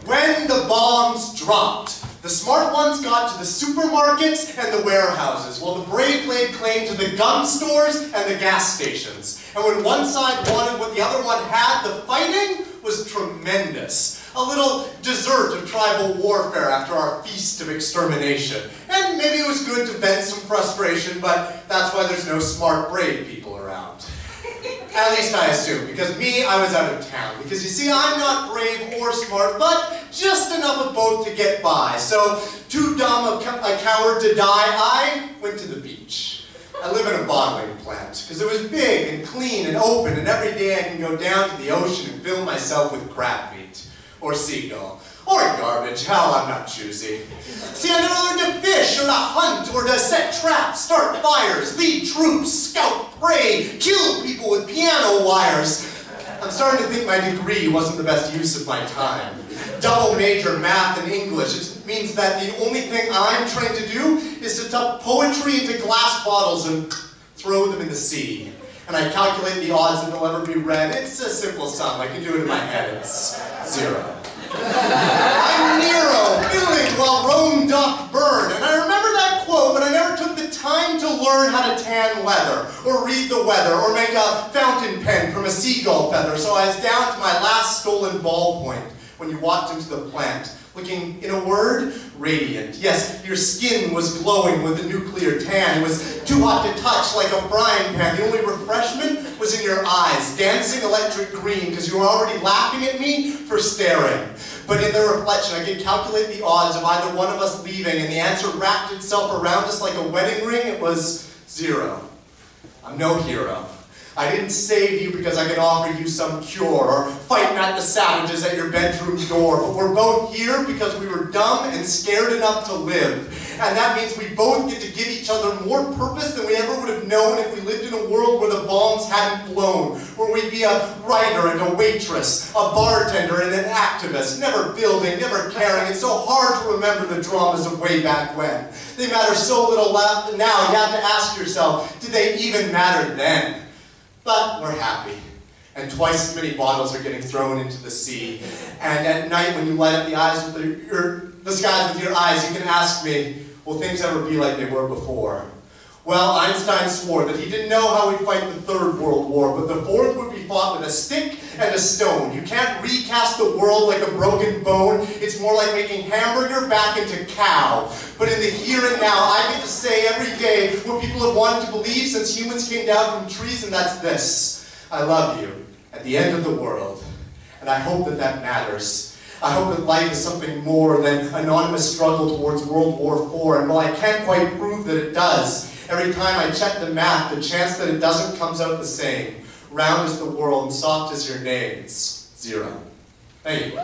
When the bombs dropped, the smart ones got to the supermarkets and the warehouses, while the brave laid claim to the gun stores and the gas stations. And when one side wanted what the other one had, the fighting was tremendous. A little dessert of tribal warfare after our feast of extermination. And maybe it was good to vent some frustration, but that's why there's no smart, brave people around. At least I assume, because me, I was out of town. Because you see, I'm not brave or smart, but just enough of both to get by. So, too dumb a coward to die, I went to the beach. I live in a bottling plant, because it was big and clean and open, and every day I can go down to the ocean and fill myself with crab meat, or seagull, or garbage. Hell, I'm not choosy. See, I never learned to fish, or to hunt, or to set traps, start fires, lead troops, scout prey, kill people with piano wires. I'm starting to think my degree wasn't the best use of my time. Double major math and English. It means that the only thing I'm trained to do is to dump poetry into glass bottles and throw them in the sea. And I calculate the odds that they'll ever be read. It's a simple sum. I can do it in my head. It's 0. I'm Nero, billing while Rome doth burn. And I remember that quote, but I never took the time to learn how to tan leather, or read the weather, or make a fountain pen from a seagull feather. So I was down to my last stolen ballpoint when you walked into the plant, looking, in a word, radiant. Yes, your skin was glowing with a nuclear tan. It was too hot to touch, like a frying pan. The only refreshment was in your eyes, dancing electric green, because you were already laughing at me for staring. But in the reflection, I could calculate the odds of either one of us leaving, and the answer wrapped itself around us like a wedding ring. It was 0. I'm no hero. I didn't save you because I could offer you some cure, or fight at the savages at your bedroom door, but we're both here because we were dumb and scared enough to live. And that means we both get to give each other more purpose than we ever would have known if we lived in a world where the bombs hadn't blown, where we'd be a writer and a waitress, a bartender and an activist, never building, never caring. It's so hard to remember the dramas of way back when. They matter so little now, you have to ask yourself, did they even matter then? But we're happy, and twice as many bottles are getting thrown into the sea. And at night, when you light up the skies with your eyes, you can ask me, will things ever be like they were before? Well, Einstein swore that he didn't know how we'd fight the Third World War, but the Fourth would be fought with a stick and a stone. You can't recast the world like a broken bone. It's more like making hamburger back into cow. But in the here and now, I get to say every day what people have wanted to believe since humans came down from trees, and that's this. I love you at the end of the world, and I hope that that matters. I hope that life is something more than anonymous struggle towards World War IV, and while I can't quite prove that it does, every time I check the math, the chance that it doesn't comes out the same. Round as the world and soft as your name, it's 0. Thank you.